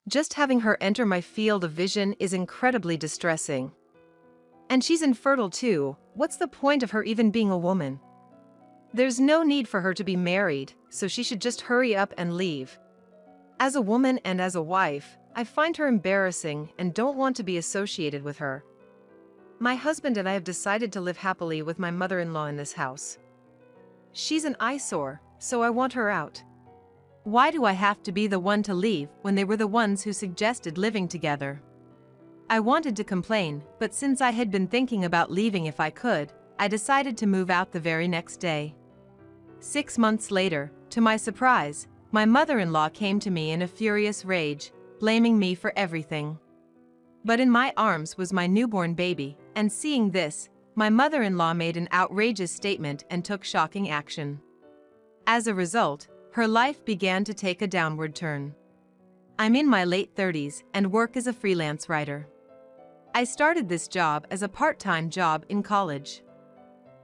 Just having her enter my field of vision is incredibly distressing. And she's infertile too. What's the point of her even being a woman? There's no need for her to be married, so she should just hurry up and leave. As a woman and as a wife, I find her embarrassing and don't want to be associated with her. My husband and I have decided to live happily with my mother-in-law in this house. She's an eyesore, so I want her out. Why do I have to be the one to leave when they were the ones who suggested living together? I wanted to complain, but since I had been thinking about leaving if I could, I decided to move out the very next day. 6 months later, to my surprise, my mother-in-law came to me in a furious rage, blaming me for everything. But in my arms was my newborn baby, and seeing this, my mother-in-law made an outrageous statement and took shocking action. As a result, her life began to take a downward turn. I'm in my late 30s and work as a freelance writer. I started this job as a part-time job in college.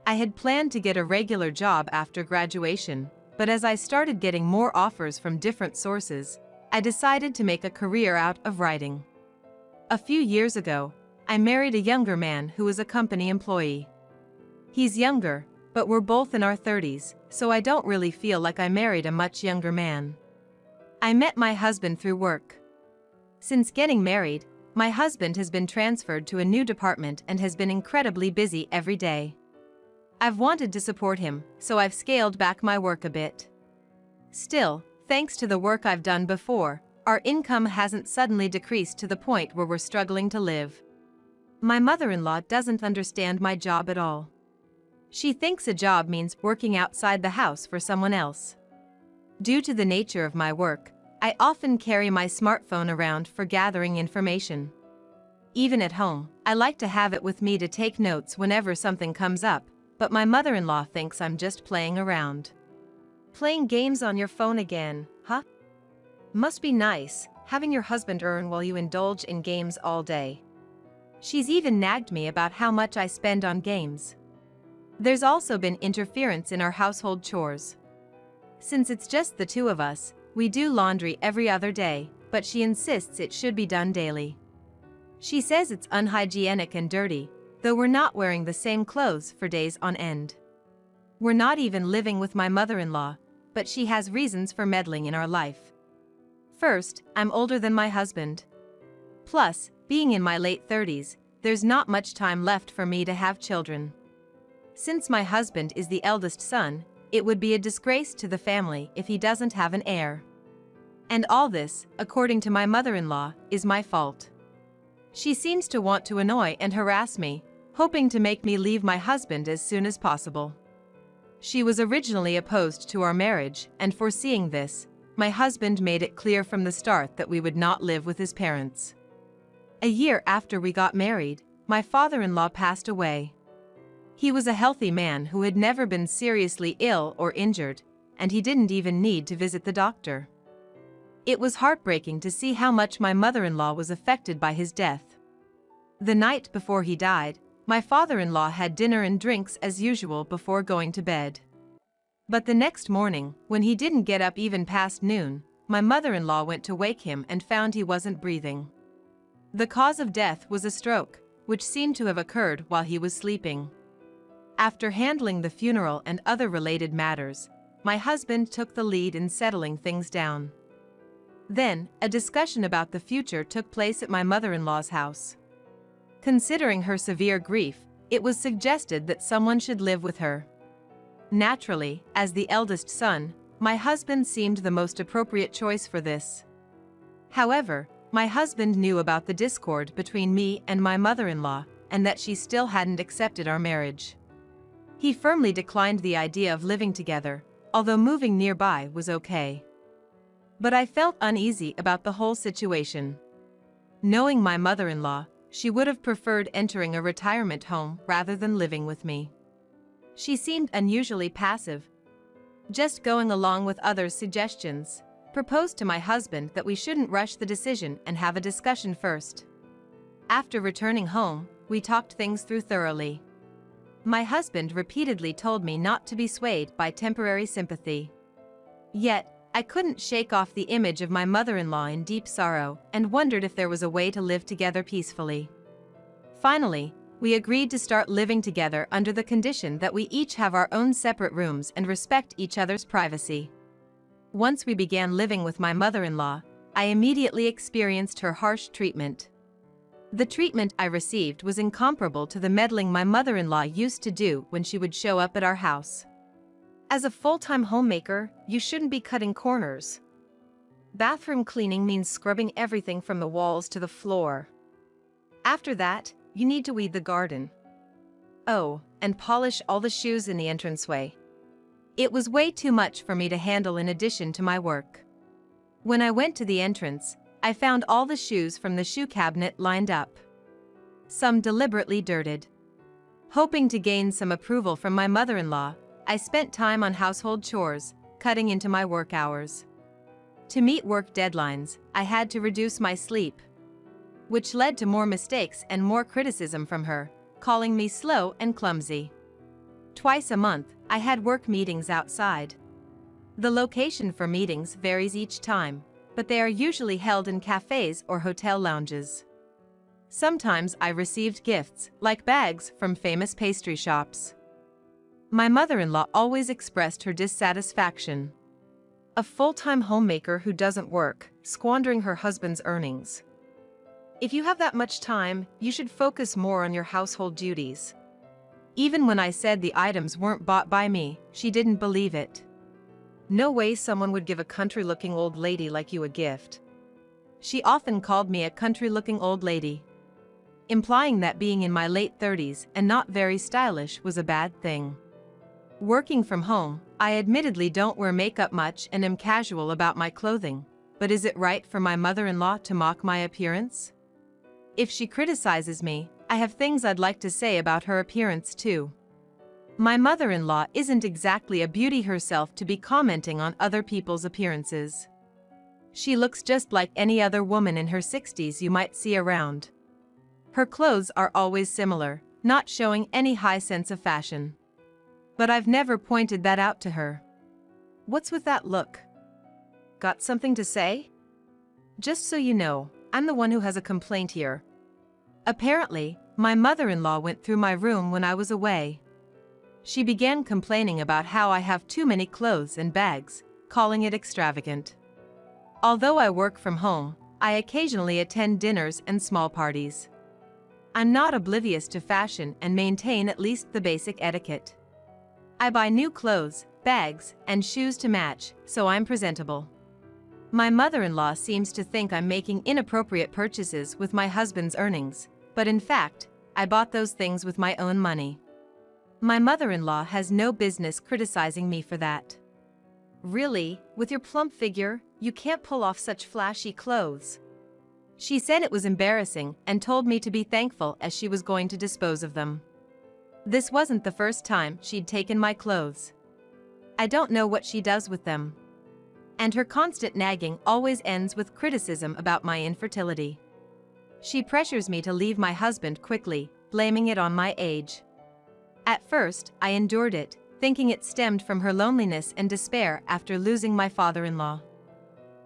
I had planned to get a regular job after graduation, but as I started getting more offers from different sources, I decided to make a career out of writing. A few years ago, I married a younger man who was a company employee. He's younger, but we're both in our 30s, so I don't really feel like I married a much younger man. I met my husband through work. Since getting married, my husband has been transferred to a new department and has been incredibly busy every day. I've wanted to support him, so I've scaled back my work a bit. Still, thanks to the work I've done before, our income hasn't suddenly decreased to the point where we're struggling to live. My mother-in-law doesn't understand my job at all. She thinks a job means working outside the house for someone else. Due to the nature of my work, I often carry my smartphone around for gathering information. Even at home, I like to have it with me to take notes whenever something comes up, but my mother-in-law thinks I'm just playing around. Playing games on your phone again, huh? Must be nice, having your husband earn while you indulge in games all day. She's even nagged me about how much I spend on games. There's also been interference in our household chores. Since it's just the two of us, we do laundry every other day, but she insists it should be done daily. She says it's unhygienic and dirty, though we're not wearing the same clothes for days on end. We're not even living with my mother-in-law, but she has reasons for meddling in our life. First, I'm older than my husband. Plus, being in my late 30s, there's not much time left for me to have children. Since my husband is the eldest son, it would be a disgrace to the family if he doesn't have an heir. And all this, according to my mother-in-law, is my fault. She seems to want to annoy and harass me, hoping to make me leave my husband as soon as possible. She was originally opposed to our marriage, and foreseeing this, my husband made it clear from the start that we would not live with his parents. A year after we got married, my father-in-law passed away. He was a healthy man who had never been seriously ill or injured, and he didn't even need to visit the doctor. It was heartbreaking to see how much my mother-in-law was affected by his death. The night before he died, my father-in-law had dinner and drinks as usual before going to bed. But the next morning, when he didn't get up even past noon, my mother-in-law went to wake him and found he wasn't breathing. The cause of death was a stroke, which seemed to have occurred while he was sleeping. After handling the funeral and other related matters, my husband took the lead in settling things down. Then, a discussion about the future took place at my mother-in-law's house. Considering her severe grief, it was suggested that someone should live with her. Naturally, as the eldest son, my husband seemed the most appropriate choice for this. However, my husband knew about the discord between me and my mother-in-law, and that she still hadn't accepted our marriage. He firmly declined the idea of living together, although moving nearby was okay. But I felt uneasy about the whole situation. Knowing my mother-in-law, she would have preferred entering a retirement home rather than living with me. She seemed unusually passive, just going along with others' suggestions. Proposed to my husband that we shouldn't rush the decision and have a discussion first. After returning home, we talked things through thoroughly. My husband repeatedly told me not to be swayed by temporary sympathy. Yet, I couldn't shake off the image of my mother-in-law in deep sorrow and wondered if there was a way to live together peacefully. Finally, we agreed to start living together under the condition that we each have our own separate rooms and respect each other's privacy. Once we began living with my mother-in-law, I immediately experienced her harsh treatment. The treatment I received was incomparable to the meddling my mother-in-law used to do when she would show up at our house. As a full-time homemaker, you shouldn't be cutting corners. Bathroom cleaning means scrubbing everything from the walls to the floor. After that, you need to weed the garden. Oh, and polish all the shoes in the entranceway. It was way too much for me to handle in addition to my work. When I went to the entrance, I found all the shoes from the shoe cabinet lined up. Some deliberately dirted. Hoping to gain some approval from my mother-in-law, I spent time on household chores, cutting into my work hours. To meet work deadlines, I had to reduce my sleep, which led to more mistakes and more criticism from her, calling me slow and clumsy. Twice a month, I had work meetings outside. The location for meetings varies each time, but they are usually held in cafes or hotel lounges. Sometimes I received gifts, like bags from famous pastry shops. My mother-in-law always expressed her dissatisfaction. A full-time homemaker who doesn't work, squandering her husband's earnings. If you have that much time, you should focus more on your household duties. Even when I said the items weren't bought by me, she didn't believe it. No way someone would give a country-looking old lady like you a gift. She often called me a country-looking old lady, implying that being in my late 30s and not very stylish was a bad thing. Working from home, I admittedly don't wear makeup much and am casual about my clothing, but is it right for my mother-in-law to mock my appearance? If she criticizes me, I have things I'd like to say about her appearance too. My mother-in-law isn't exactly a beauty herself to be commenting on other people's appearances. She looks just like any other woman in her 60s you might see around. Her clothes are always similar, not showing any high sense of fashion. But I've never pointed that out to her. What's with that look? Got something to say? Just so you know, I'm the one who has a complaint here. Apparently, my mother-in-law went through my room when I was away. She began complaining about how I have too many clothes and bags, calling it extravagant. Although I work from home, I occasionally attend dinners and small parties. I'm not oblivious to fashion and maintain at least the basic etiquette. I buy new clothes, bags, and shoes to match, so I'm presentable. My mother-in-law seems to think I'm making inappropriate purchases with my husband's earnings, but in fact, I bought those things with my own money. My mother-in-law has no business criticizing me for that. Really, with your plump figure, you can't pull off such flashy clothes. She said it was embarrassing and told me to be thankful as she was going to dispose of them. This wasn't the first time she'd taken my clothes. I don't know what she does with them. And her constant nagging always ends with criticism about my infertility. She pressures me to leave my husband quickly, blaming it on my age. At first, I endured it, thinking it stemmed from her loneliness and despair after losing my father-in-law.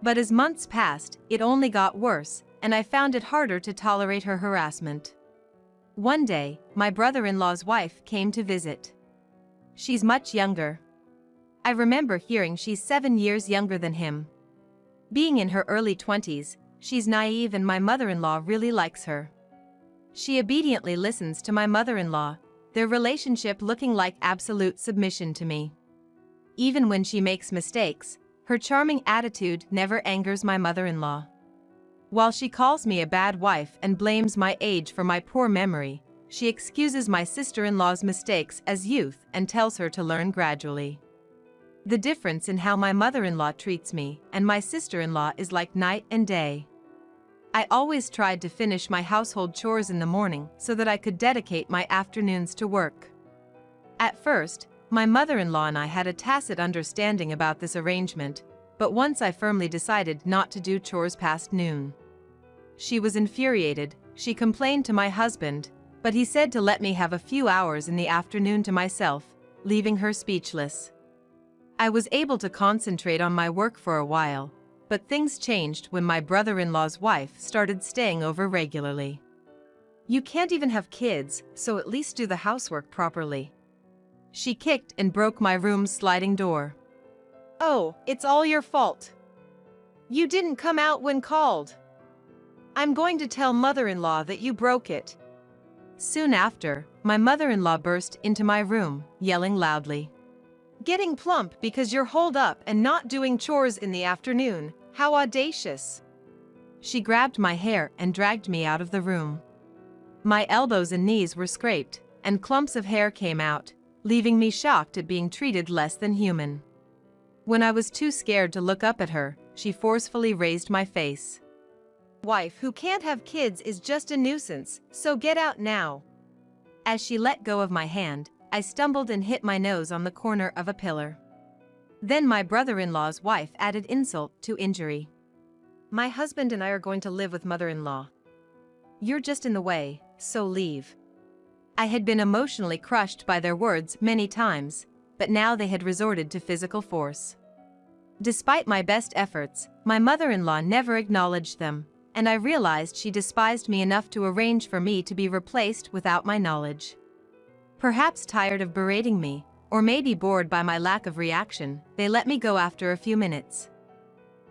But as months passed, it only got worse, and I found it harder to tolerate her harassment. One day, my brother-in-law's wife came to visit. She's much younger. I remember hearing she's 7 years younger than him. Being in her early 20s, she's naive and my mother-in-law really likes her. She obediently listens to my mother-in-law, their relationship looking like absolute submission to me. Even when she makes mistakes, her charming attitude never angers my mother-in-law. While she calls me a bad wife and blames my age for my poor memory, she excuses my sister-in-law's mistakes as youth and tells her to learn gradually. The difference in how my mother-in-law treats me and my sister-in-law is like night and day. I always tried to finish my household chores in the morning so that I could dedicate my afternoons to work. At first, my mother-in-law and I had a tacit understanding about this arrangement, but once I firmly decided not to do chores past noon. She was infuriated. She complained to my husband, but he said to let me have a few hours in the afternoon to myself, leaving her speechless. I was able to concentrate on my work for a while, but things changed when my brother-in-law's wife started staying over regularly. "You can't even have kids, so at least do the housework properly." She kicked and broke my room's sliding door. "Oh, it's all your fault. You didn't come out when called. I'm going to tell mother-in-law that you broke it." Soon after, my mother-in-law burst into my room, yelling loudly, "Getting plump because you're holed up and not doing chores in the afternoon. How audacious!" She grabbed my hair and dragged me out of the room. My elbows and knees were scraped, and clumps of hair came out, leaving me shocked at being treated less than human. When I was too scared to look up at her, she forcefully raised my face. "Wife who can't have kids is just a nuisance, so get out now." As she let go of my hand, I stumbled and hit my nose on the corner of a pillar. Then my brother-in-law's wife added insult to injury. "My husband and I are going to live with mother-in-law. You're just in the way, so leave." I had been emotionally crushed by their words many times, but now they had resorted to physical force. Despite my best efforts, my mother-in-law never acknowledged them, and I realized she despised me enough to arrange for me to be replaced without my knowledge. Perhaps tired of berating me, or maybe bored by my lack of reaction, they let me go after a few minutes.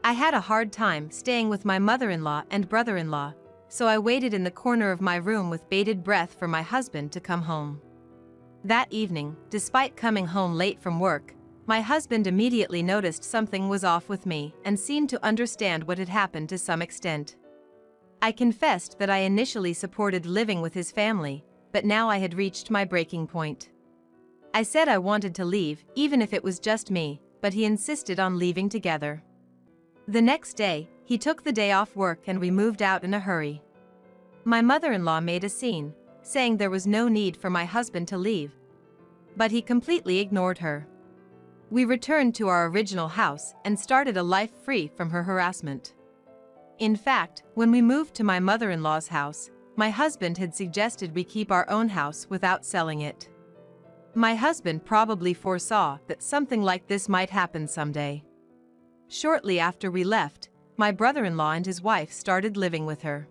I had a hard time staying with my mother-in-law and brother-in-law, so I waited in the corner of my room with bated breath for my husband to come home. That evening, despite coming home late from work, my husband immediately noticed something was off with me and seemed to understand what had happened to some extent. I confessed that I initially supported living with his family, but now I had reached my breaking point. I said I wanted to leave, even if it was just me, but he insisted on leaving together. The next day, he took the day off work and we moved out in a hurry. My mother-in-law made a scene, saying there was no need for my husband to leave. But he completely ignored her. We returned to our original house and started a life free from her harassment. In fact, when we moved to my mother-in-law's house, my husband had suggested we keep our own house without selling it. My husband probably foresaw that something like this might happen someday. Shortly after we left, my brother-in-law and his wife started living with her.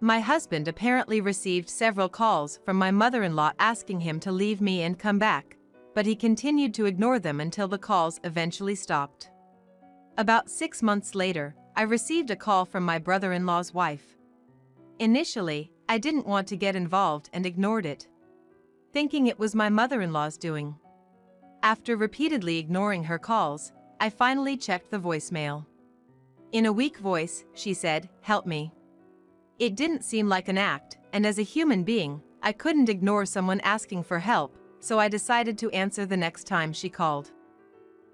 My husband apparently received several calls from my mother-in-law asking him to leave me and come back, but he continued to ignore them until the calls eventually stopped. About 6 months later, I received a call from my brother-in-law's wife. Initially, I didn't want to get involved and ignored it, thinking it was my mother-in-law's doing. After repeatedly ignoring her calls, I finally checked the voicemail. In a weak voice, she said, "Help me." It didn't seem like an act, and as a human being, I couldn't ignore someone asking for help, so I decided to answer the next time she called.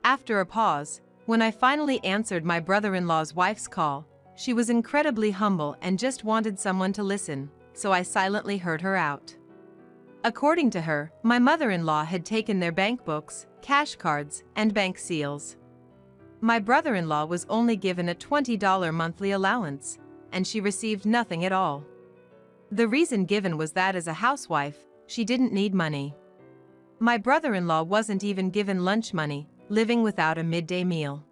After a pause, when I finally answered my brother-in-law's wife's call, she was incredibly humble and just wanted someone to listen, so I silently heard her out. According to her, my mother-in-law had taken their bank books, cash cards, and bank seals. My brother-in-law was only given a $20 monthly allowance, and she received nothing at all. The reason given was that as a housewife, she didn't need money. My brother-in-law wasn't even given lunch money, living without a midday meal.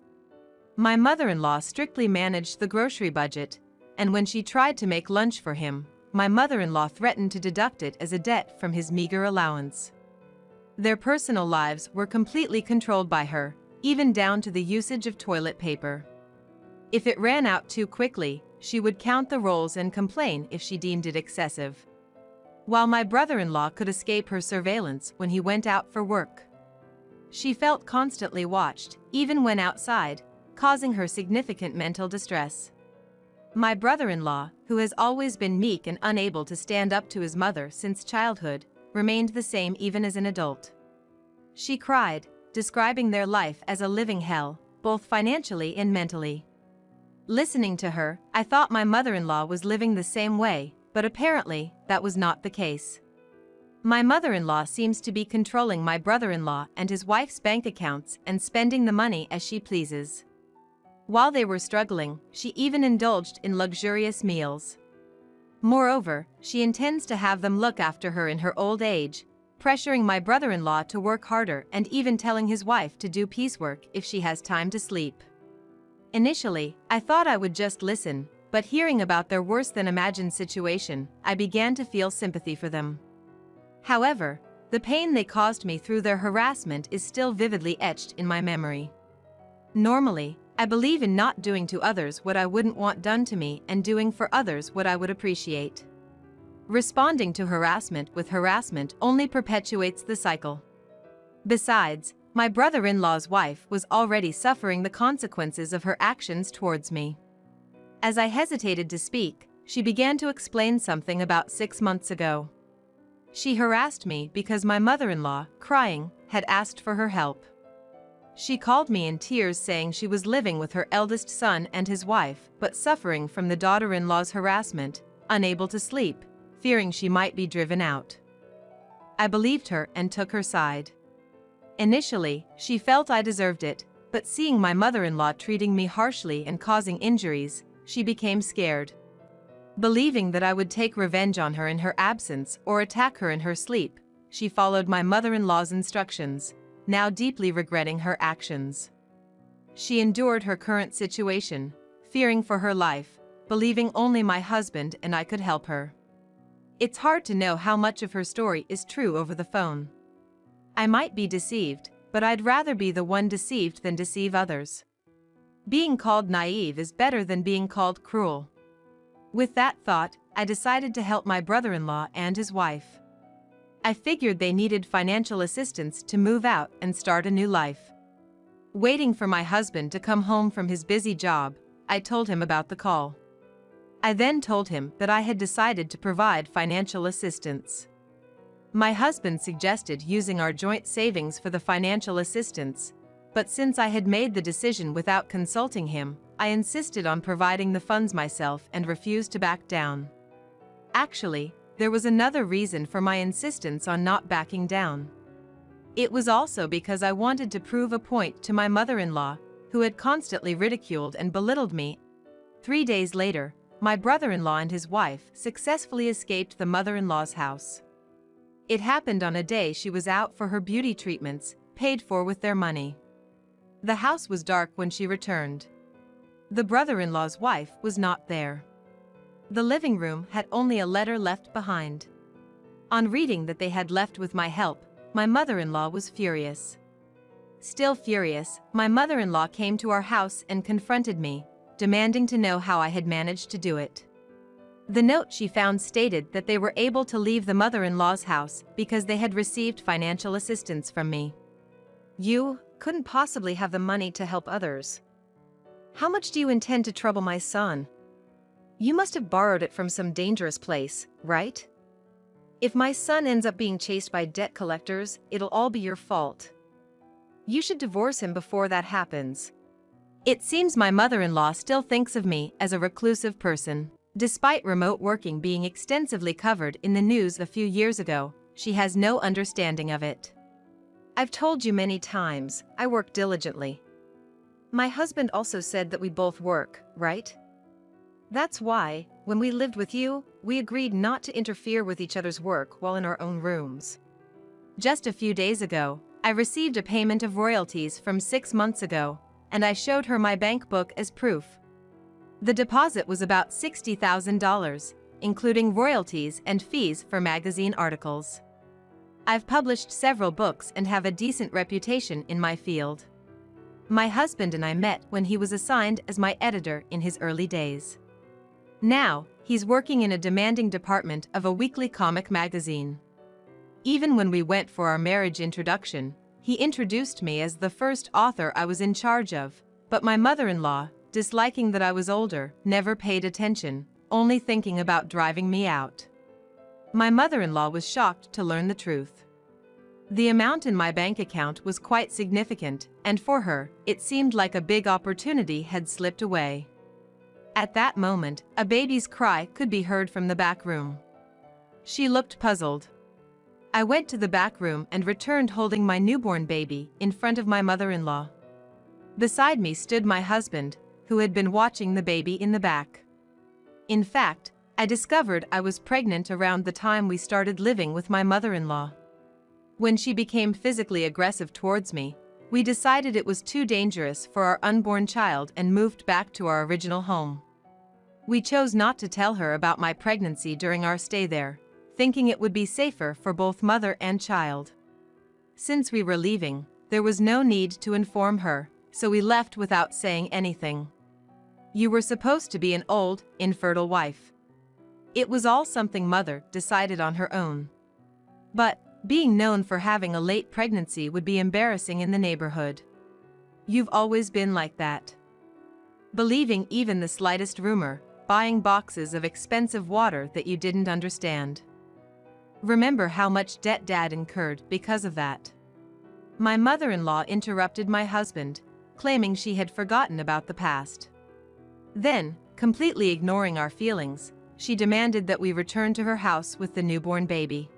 My mother-in-law strictly managed the grocery budget, and when she tried to make lunch for him, my mother-in-law threatened to deduct it as a debt from his meager allowance. Their personal lives were completely controlled by her, even down to the usage of toilet paper. If it ran out too quickly, she would count the rolls and complain if she deemed it excessive. While my brother-in-law could escape her surveillance when he went out for work, she felt constantly watched, even when outside, causing her significant mental distress. My brother-in-law, who has always been meek and unable to stand up to his mother since childhood, remained the same even as an adult. She cried, describing their life as a living hell, both financially and mentally. Listening to her, I thought my mother-in-law was living the same way, but apparently, that was not the case. My mother-in-law seems to be controlling my brother-in-law and his wife's bank accounts and spending the money as she pleases. While they were struggling, she even indulged in luxurious meals. Moreover, she intends to have them look after her in her old age, pressuring my brother-in-law to work harder and even telling his wife to do piecework if she has time to sleep. Initially, I thought I would just listen, but hearing about their worse-than-imagined situation, I began to feel sympathy for them. However, the pain they caused me through their harassment is still vividly etched in my memory. Normally, I believe in not doing to others what I wouldn't want done to me and doing for others what I would appreciate. Responding to harassment with harassment only perpetuates the cycle. Besides, my brother-in-law's wife was already suffering the consequences of her actions towards me. As I hesitated to speak, she began to explain something about 6 months ago. She harassed me because my mother-in-law, crying, had asked for her help. She called me in tears saying she was living with her eldest son and his wife, but suffering from the daughter-in-law's harassment, unable to sleep, fearing she might be driven out. I believed her and took her side. Initially, she felt I deserved it, but seeing my mother-in-law treating me harshly and causing injuries, she became scared. Believing that I would take revenge on her in her absence or attack her in her sleep, she followed my mother-in-law's instructions, now deeply regretting her actions. She endured her current situation, fearing for her life, believing only my husband and I could help her. It's hard to know how much of her story is true over the phone. I might be deceived, but I'd rather be the one deceived than deceive others. Being called naive is better than being called cruel. With that thought, I decided to help my brother-in-law and his wife. I figured they needed financial assistance to move out and start a new life. Waiting for my husband to come home from his busy job, I told him about the call. I then told him that I had decided to provide financial assistance. My husband suggested using our joint savings for the financial assistance, but since I had made the decision without consulting him, I insisted on providing the funds myself and refused to back down. Actually, there was another reason for my insistence on not backing down. It was also because I wanted to prove a point to my mother-in-law, who had constantly ridiculed and belittled me. 3 days later, my brother-in-law and his wife successfully escaped the mother-in-law's house. It happened on a day she was out for her beauty treatments, paid for with their money. The house was dark when she returned. The brother-in-law's wife was not there. The living room had only a letter left behind. On reading that they had left with my help, my mother-in-law was furious. Still furious, my mother-in-law came to our house and confronted me, demanding to know how I had managed to do it. The note she found stated that they were able to leave the mother-in-law's house because they had received financial assistance from me. You couldn't possibly have the money to help others. How much do you intend to trouble my son? You must have borrowed it from some dangerous place, right? If my son ends up being chased by debt collectors, it'll all be your fault. You should divorce him before that happens. It seems my mother-in-law still thinks of me as a reclusive person. Despite remote working being extensively covered in the news a few years ago, she has no understanding of it. I've told you many times, I work diligently. My husband also said that we both work, right? That's why, when we lived with you, we agreed not to interfere with each other's work while in our own rooms. Just a few days ago, I received a payment of royalties from 6 months ago, and I showed her my bank book as proof. The deposit was about $60,000, including royalties and fees for magazine articles. I've published several books and have a decent reputation in my field. My husband and I met when he was assigned as my editor in his early days. Now, he's working in a demanding department of a weekly comic magazine. Even when we went for our marriage introduction, he introduced me as the first author I was in charge of, but my mother-in-law, disliking that I was older, never paid attention, only thinking about driving me out. My mother-in-law was shocked to learn the truth. The amount in my bank account was quite significant, and for her, it seemed like a big opportunity had slipped away. At that moment, a baby's cry could be heard from the back room. She looked puzzled. I went to the back room and returned holding my newborn baby in front of my mother-in-law. Beside me stood my husband, who had been watching the baby in the back. In fact, I discovered I was pregnant around the time we started living with my mother-in-law. When she became physically aggressive towards me, we decided it was too dangerous for our unborn child and moved back to our original home. We chose not to tell her about my pregnancy during our stay there, thinking it would be safer for both mother and child. Since we were leaving, there was no need to inform her, so we left without saying anything. You were supposed to be an old, infertile wife. It was all something Mother decided on her own. But being known for having a late pregnancy would be embarrassing in the neighborhood. You've always been like that. Believing even the slightest rumor, buying boxes of expensive water that you didn't understand. Remember how much debt Dad incurred because of that. My mother-in-law interrupted my husband, claiming she had forgotten about the past. Then, completely ignoring our feelings, she demanded that we return to her house with the newborn baby.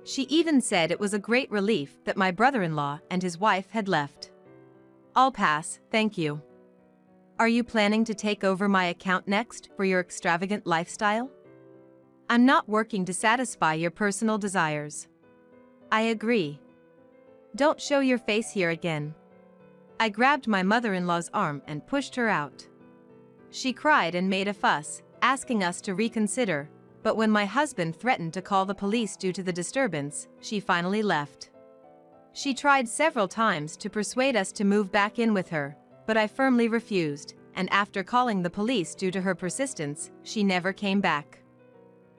She even said it was a great relief that my brother-in-law and his wife had left. I'll pass, thank you. Are you planning to take over my account next for your extravagant lifestyle? I'm not working to satisfy your personal desires. I agree. Don't show your face here again. I grabbed my mother-in-law's arm and pushed her out. She cried and made a fuss, asking us to reconsider, but when my husband threatened to call the police due to the disturbance, she finally left. She tried several times to persuade us to move back in with her, but I firmly refused, and after calling the police due to her persistence, she never came back.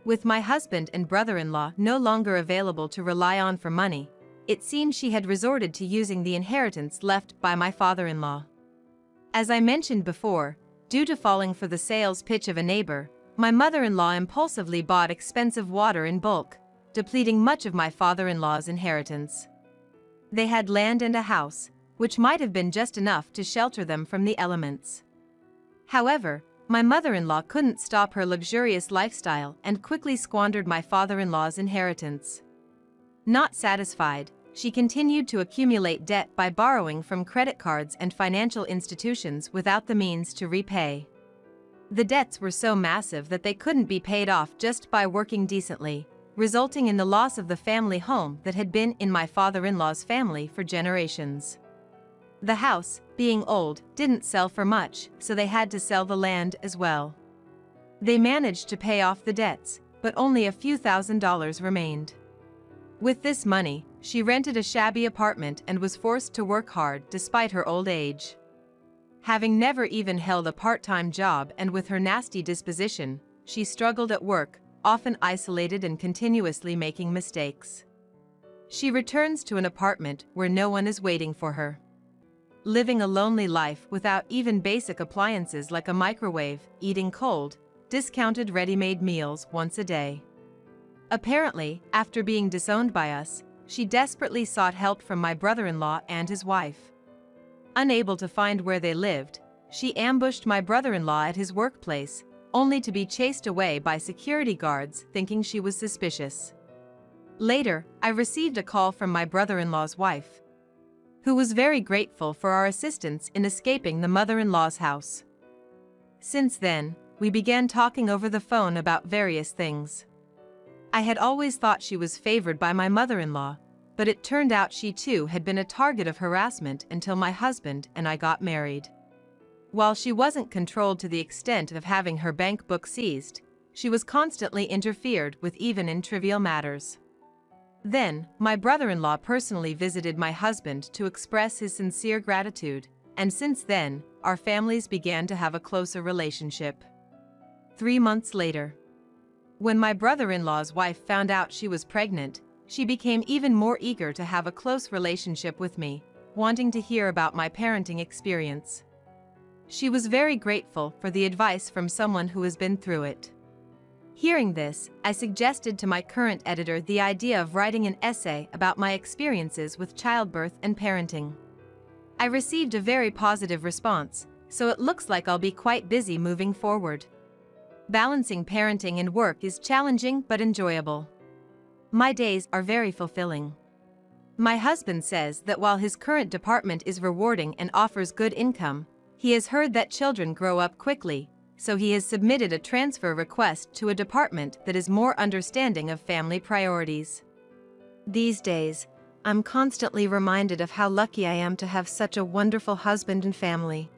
With my husband and brother-in-law no longer available to rely on for money, it seemed she had resorted to using the inheritance left by my father-in-law. As I mentioned before, due to falling for the sales pitch of a neighbor, my mother-in-law impulsively bought expensive water in bulk, depleting much of my father-in-law's inheritance. They had land and a house, which might have been just enough to shelter them from the elements. However, my mother-in-law couldn't stop her luxurious lifestyle and quickly squandered my father-in-law's inheritance. Not satisfied, she continued to accumulate debt by borrowing from credit cards and financial institutions without the means to repay. The debts were so massive that they couldn't be paid off just by working decently, resulting in the loss of the family home that had been in my father-in-law's family for generations. The house, being old, didn't sell for much, so they had to sell the land as well. They managed to pay off the debts, but only a few $1,000s remained. With this money, she rented a shabby apartment and was forced to work hard despite her old age. Having never even held a part-time job and with her nasty disposition, she struggled at work, often isolated and continuously making mistakes. She returns to an apartment where no one is waiting for her. Living a lonely life without even basic appliances like a microwave, eating cold, discounted ready-made meals once a day. Apparently, after being disowned by us, she desperately sought help from my brother-in-law and his wife. Unable to find where they lived, she ambushed my brother-in-law at his workplace, only to be chased away by security guards thinking she was suspicious. Later, I received a call from my brother-in-law's wife, who was very grateful for our assistance in escaping the mother-in-law's house. Since then, we began talking over the phone about various things. I had always thought she was favored by my mother-in-law, but it turned out she too had been a target of harassment until my husband and I got married. While she wasn't controlled to the extent of having her bank book seized, she was constantly interfered with even in trivial matters. Then, my brother-in-law personally visited my husband to express his sincere gratitude, and since then, our families began to have a closer relationship. 3 months later, when my brother-in-law's wife found out she was pregnant, she became even more eager to have a close relationship with me, wanting to hear about my parenting experience. She was very grateful for the advice from someone who has been through it. Hearing this, I suggested to my current editor the idea of writing an essay about my experiences with childbirth and parenting. I received a very positive response, so it looks like I'll be quite busy moving forward. Balancing parenting and work is challenging but enjoyable. My days are very fulfilling. My husband says that while his current department is rewarding and offers good income, he has heard that children grow up quickly, so he has submitted a transfer request to a department that is more understanding of family priorities. These days, I'm constantly reminded of how lucky I am to have such a wonderful husband and family.